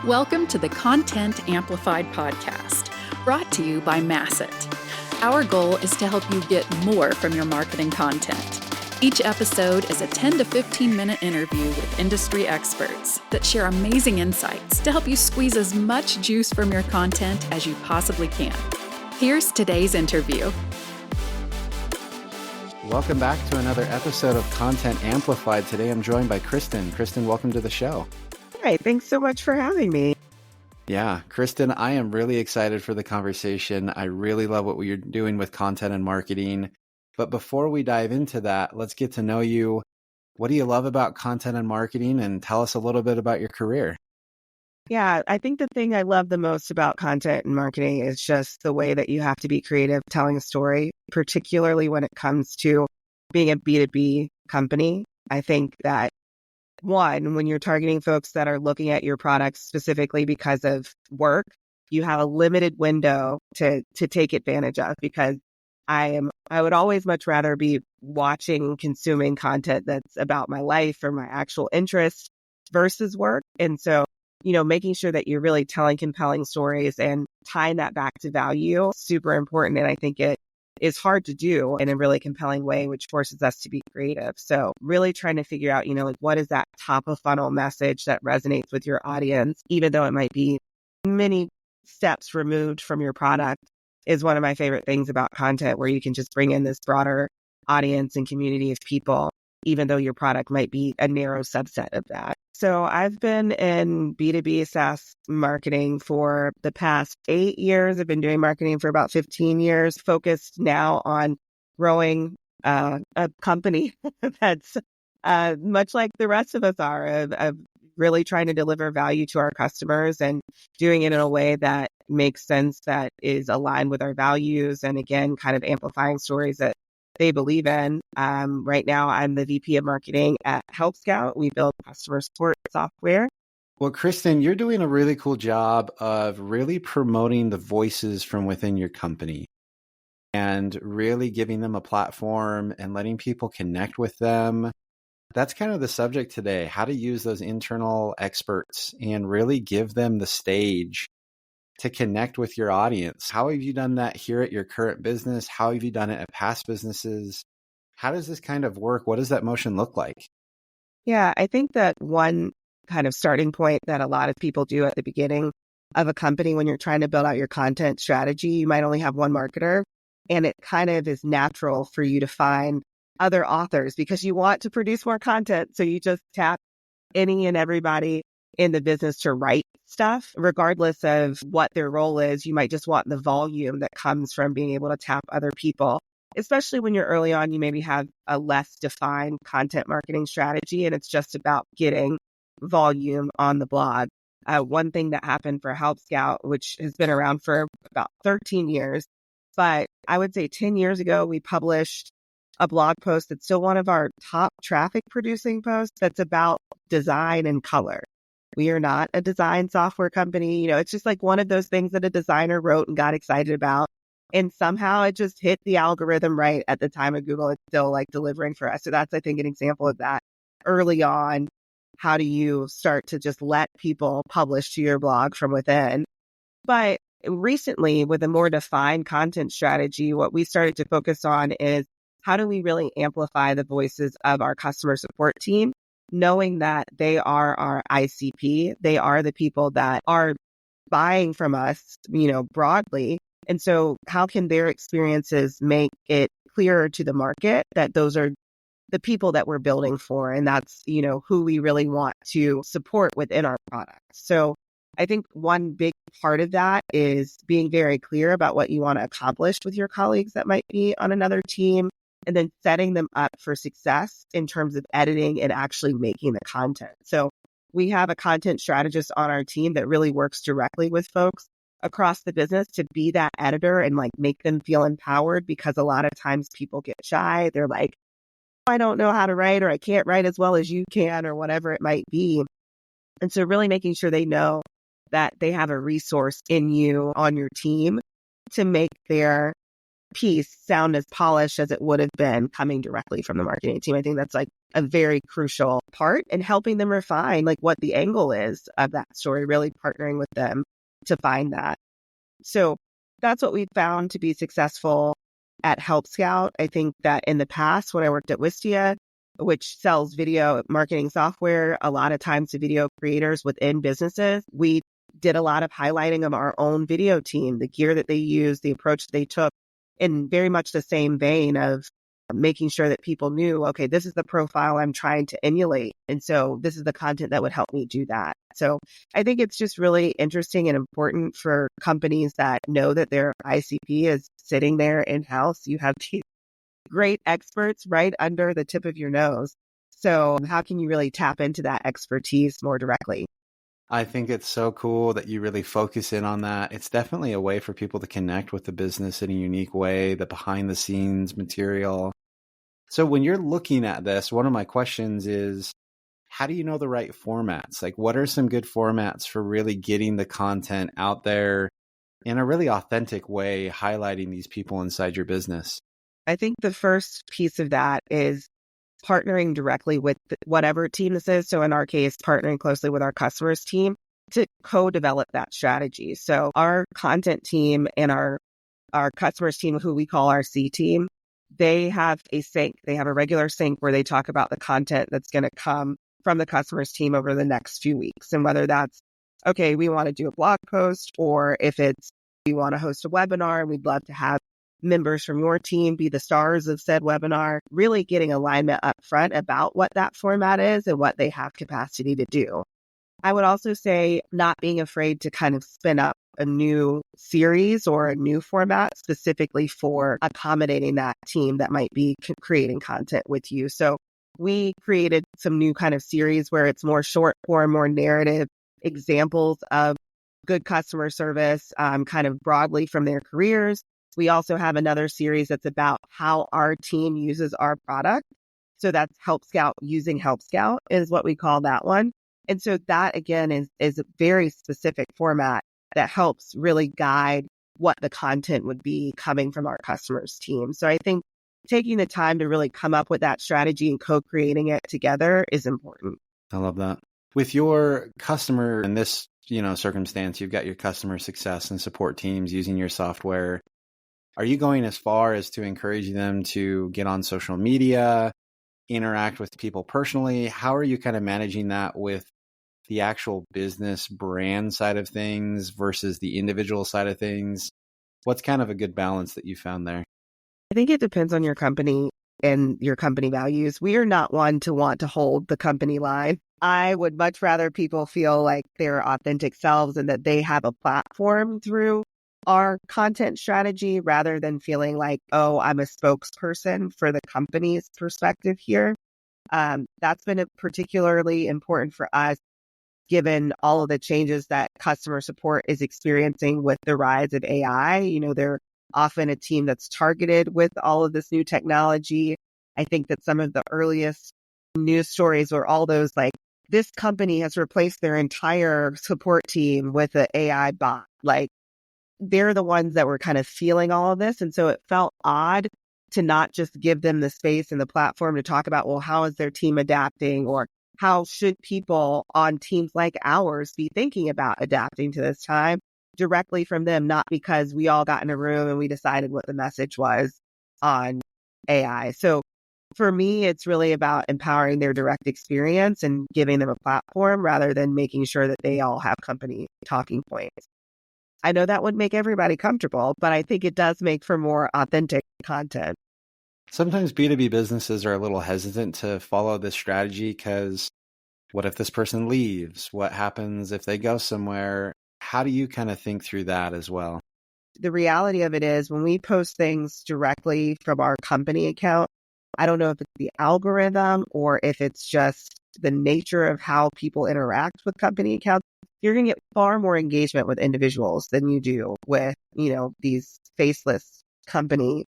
Welcome to the Content Amplified podcast, brought to you by Masset. Our goal is to help you get more from your marketing content. Each episode is a 10 to 15 minute interview with industry experts that share amazing insights to help you squeeze as much juice from your content as you possibly can. Here's today's interview. Welcome back to another episode of Content Amplified. Today I'm joined by Kristen. Kristen, welcome to the show. Hi, thanks so much for having me. Yeah, Kristen, I am really excited for the conversation. I really love what you're doing with content and marketing. But before we dive into that, let's get to know you. What do you love about content and marketing? And tell us a little bit about your career. Yeah, I think the thing I love the most about content and marketing is just the way that you have to be creative telling a story, particularly when it comes to being a B2B company. I think that one, when you're targeting folks that are looking at your products specifically because of work, you have a limited window to take advantage of, because I would always much rather be watching, consuming content that's about my life or my actual interest versus work. And so, making sure that you're really telling compelling stories and tying that back to value, super important. And I think it is hard to do in a really compelling way, which forces us to be creative. So really trying to figure out, what is that top of funnel message that resonates with your audience, even though it might be many steps removed from your product, is one of my favorite things about content, where you can just bring in this broader audience and community of people, even though your product might be a narrow subset of that. So I've been in B2B SaaS marketing for the past 8 years. I've been doing marketing for about 15 years, focused now on growing a company that's much like the rest of us are, of really trying to deliver value to our customers and doing it in a way that makes sense, that is aligned with our values, and again, kind of amplifying stories that they believe in. Right now, I'm the VP of marketing at Help Scout. We build customer support software. Well, Kristen, you're doing a really cool job of really promoting the voices from within your company and really giving them a platform and letting people connect with them. That's kind of the subject today, how to use those internal experts and really give them the stage to connect with your audience. How have you done that here at your current business? How have you done it at past businesses? How does this kind of work? What does that motion look like? Yeah, I think that one kind of starting point that a lot of people do at the beginning of a company, when you're trying to build out your content strategy, you might only have one marketer, and it kind of is natural for you to find other authors because you want to produce more content. So you just tap any and everybody in the business to write stuff, regardless of what their role is. You might just want the volume that comes from being able to tap other people, especially when you're early on. You maybe have a less defined content marketing strategy, and it's just about getting volume on the blog. One thing that happened for Help Scout, which has been around for about 13 years, but I would say 10 years ago, we published a blog post that's still one of our top traffic producing posts that's about design and color. We are not a design software company. It's just like one of those things that a designer wrote and got excited about. And somehow it just hit the algorithm right at the time of Google. It's still like delivering for us. So that's, I think, an example of that early on. How do you start to just let people publish to your blog from within? But recently, with a more defined content strategy, what we started to focus on is how do we really amplify the voices of our customer support team, knowing that they are our ICP. They are the people that are buying from us, broadly. And so how can their experiences make it clearer to the market that those are the people that we're building for? And that's, who we really want to support within our product. So I think one big part of that is being very clear about what you want to accomplish with your colleagues that might be on another team, and then setting them up for success in terms of editing and actually making the content. So we have a content strategist on our team that really works directly with folks across the business to be that editor and make them feel empowered, because a lot of times people get shy. They're like, I don't know how to write, or I can't write as well as you can, or whatever it might be. And so really making sure they know that they have a resource in you on your team to make their piece sound as polished as it would have been coming directly from the marketing team. I think that's like a very crucial part in helping them refine like what the angle is of that story, really partnering with them to find that. So that's what we found to be successful at Help Scout. I think that in the past, when I worked at Wistia, which sells video marketing software, a lot of times to video creators within businesses, we did a lot of highlighting of our own video team, the gear that they used, the approach they took, in very much the same vein of making sure that people knew, okay, this is the profile I'm trying to emulate. And so this is the content that would help me do that. So I think it's just really interesting and important for companies that know that their ICP is sitting there in-house. You have these great experts right under the tip of your nose. So how can you really tap into that expertise more directly? I think it's so cool that you really focus in on that. It's definitely a way for people to connect with the business in a unique way, the behind the scenes material. So when you're looking at this, one of my questions is, how do you know the right formats? Like, what are some good formats for really getting the content out there in a really authentic way, highlighting these people inside your business? I think the first piece of that is partnering directly with whatever team this is. So in our case, partnering closely with our customers team to co-develop that strategy. So our content team and our customers team, who we call our C team, they have a sync. They have a regular sync where they talk about the content that's going to come from the customers team over the next few weeks. And whether that's, okay, we want to do a blog post, or if it's, we want to host a webinar and we'd love to have members from your team be the stars of said webinar, really getting alignment up front about what that format is and what they have capacity to do. I would also say not being afraid to kind of spin up a new series or a new format specifically for accommodating that team that might be creating content with you. So we created some new kind of series where it's more short form, more narrative examples of good customer service, kind of broadly from their careers. We also have another series that's about how our team uses our product. So that's Help Scout using Help Scout is what we call that one. And so that, again, is a very specific format that helps really guide what the content would be coming from our customers team. So I think taking the time to really come up with that strategy and co-creating it together is important. I love that. With your customer in this, circumstance, you've got your customer success and support teams using your software. Are you going as far as to encourage them to get on social media, interact with people personally? How are you kind of managing that with the actual business brand side of things versus the individual side of things? What's kind of a good balance that you found there? I think it depends on your company and your company values. We are not one to want to hold the company line. I would much rather people feel like their authentic selves and that they have a platform through our content strategy rather than feeling like, oh, I'm a spokesperson for the company's perspective here. That's been particularly important for us, given all of the changes that customer support is experiencing with the rise of AI. They're often a team that's targeted with all of this new technology. I think that some of the earliest news stories were all those like, this company has replaced their entire support team with an AI bot. Like, they're the ones that were kind of feeling all of this. And so it felt odd to not just give them the space and the platform to talk about, well, how is their team adapting, or how should people on teams like ours be thinking about adapting to this time directly from them, not because we all got in a room and we decided what the message was on AI. So for me, it's really about empowering their direct experience and giving them a platform rather than making sure that they all have company talking points. I know that would make everybody comfortable, but I think it does make for more authentic content. Sometimes B2B businesses are a little hesitant to follow this strategy because what if this person leaves? What happens if they go somewhere? How do you kind of think through that as well? The reality of it is when we post things directly from our company account, I don't know if it's the algorithm or if it's just the nature of how people interact with company accounts. You're going to get far more engagement with individuals than you do with, these faceless company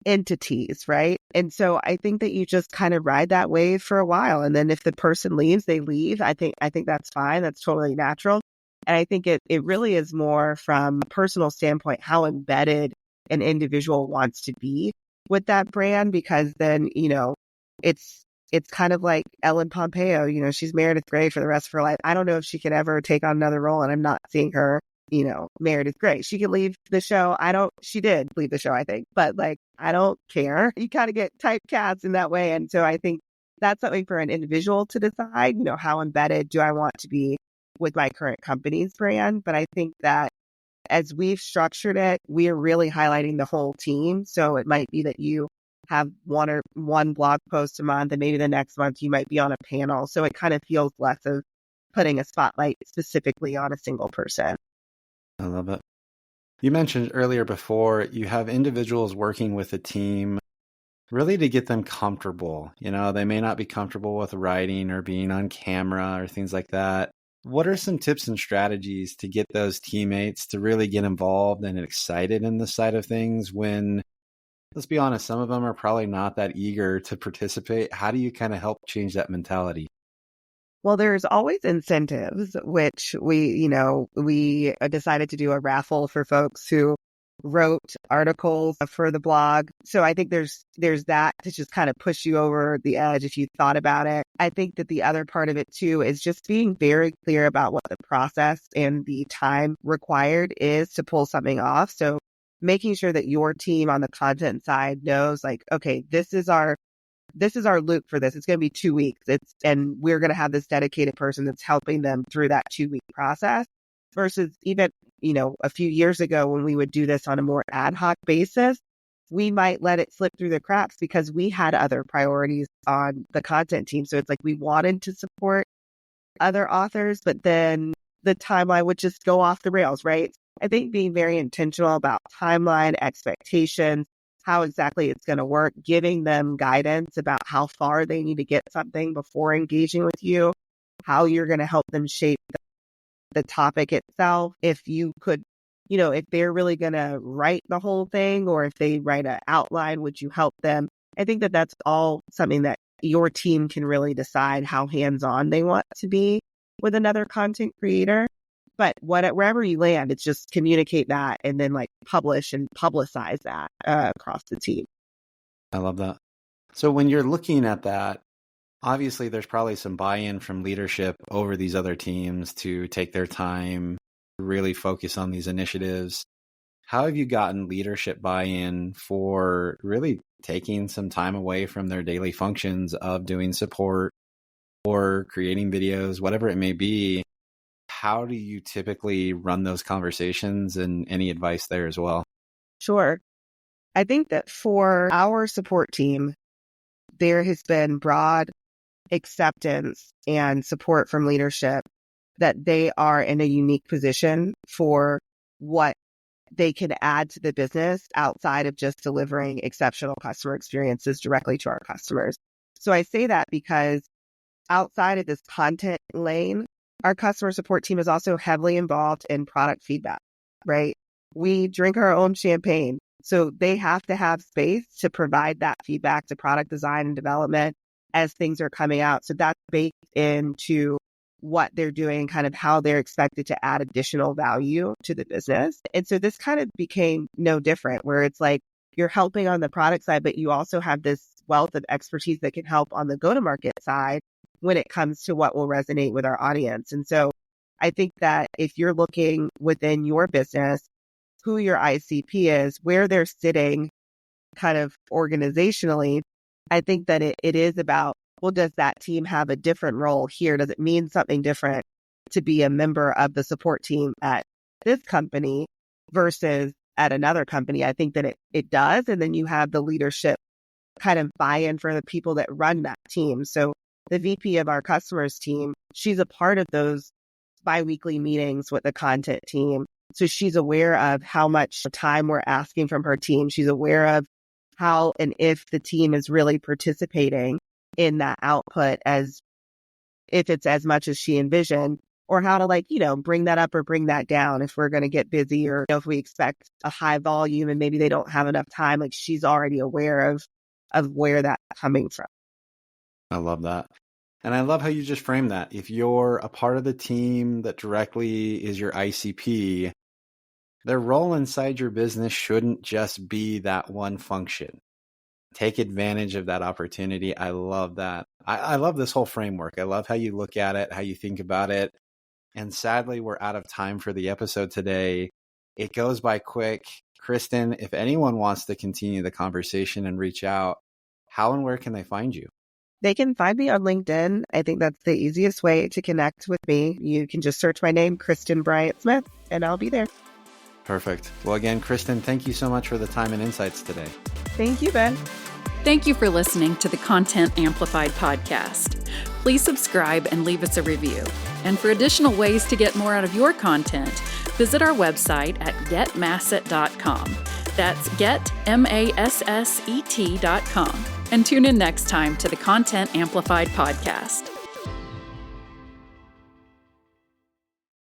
entities, right? And so I think that you just kind of ride that wave for a while. And then if the person leaves, they leave. I think that's fine. That's totally natural. And I think it really is more from a personal standpoint, how embedded an individual wants to be with that brand, because then, it's kind of like Ellen Pompeo, she's Meredith Grey for the rest of her life. I don't know if she could ever take on another role, and I'm not seeing her, Meredith Grey. She could leave the show. She did leave the show, I think, but like, I don't care. You kind of get typecast in that way. And so I think that's something for an individual to decide, how embedded do I want to be with my current company's brand. But I think that as we've structured it, we are really highlighting the whole team. So it might be that you have one blog post a month, and maybe the next month you might be on a panel. So it kind of feels less of putting a spotlight specifically on a single person. I love it. You mentioned earlier before you have individuals working with a team really to get them comfortable. They may not be comfortable with writing or being on camera or things like that. What are some tips and strategies to get those teammates to really get involved and excited in this side of things when, let's be honest, some of them are probably not that eager to participate? How do you kind of help change that mentality? Well, there's always incentives, which we decided to do a raffle for folks who wrote articles for the blog. So I think there's that to just kind of push you over the edge if you thought about it. I think that the other part of it too is just being very clear about what the process and the time required is to pull something off. So making sure that your team on the content side knows, like, okay, this is our loop for this. It's going to be 2 weeks. And we're going to have this dedicated person that's helping them through that 2-week process, versus even, a few years ago when we would do this on a more ad hoc basis, we might let it slip through the cracks because we had other priorities on the content team. So it's like we wanted to support other authors, but then the timeline would just go off the rails, right? I think being very intentional about timeline, expectations, how exactly it's going to work, giving them guidance about how far they need to get something before engaging with you, how you're going to help them shape the topic itself. If you could, if they're really going to write the whole thing, or if they write an outline, would you help them? I think that that's all something that your team can really decide how hands-on they want to be with another content creator. But wherever you land, it's just communicate that and then like publish and publicize that across the team. I love that. So when you're looking at that, obviously there's probably some buy-in from leadership over these other teams to take their time, really focus on these initiatives. How have you gotten leadership buy-in for really taking some time away from their daily functions of doing support or creating videos, whatever it may be? How do you typically run those conversations, and any advice there as well? Sure. I think that for our support team, there has been broad acceptance and support from leadership that they are in a unique position for what they can add to the business outside of just delivering exceptional customer experiences directly to our customers. So I say that because outside of this content lane, our customer support team is also heavily involved in product feedback, right? We drink our own champagne. So they have to have space to provide that feedback to product design and development as things are coming out. So that's baked into what they're doing, kind of how they're expected to add additional value to the business. And so this kind of became no different, where it's like you're helping on the product side, but you also have this wealth of expertise that can help on the go-to-market side when it comes to what will resonate with our audience. And so I think that if you're looking within your business, who your ICP is, where they're sitting kind of organizationally, I think that it is about, well, does that team have a different role here? Does it mean something different to be a member of the support team at this company versus at another company? I think that it does. And then you have the leadership kind of buy-in for the people that run that team. So the VP of our customers team, she's a part of those biweekly meetings with the content team. So she's aware of how much time we're asking from her team. She's aware of how and if the team is really participating in that output, as if it's as much as she envisioned, or how to bring that up or bring that down if we're going to get busy, or if we expect a high volume and maybe they don't have enough time. Like, she's already aware of where that's coming from. I love that. And I love how you just framed that. If you're a part of the team that directly is your ICP, Their role inside your business shouldn't just be that one function. Take advantage of that opportunity. I love that. I love this whole framework. I love how you look at it, how you think about it. And sadly, we're out of time for the episode today. It goes by quick. Kristen, if anyone wants to continue the conversation and reach out, how and where can they find you? They can find me on LinkedIn. I think that's the easiest way to connect with me. You can just search my name, Kristen Bryant Smith, and I'll be there. Perfect. Well, again, Kristen, thank you so much for the time and insights today. Thank you, Ben. Thank you for listening to the Content Amplified podcast. Please subscribe and leave us a review. And for additional ways to get more out of your content, visit our website at getmasset.com. That's getmasset.com. And tune in next time to the Content Amplified podcast.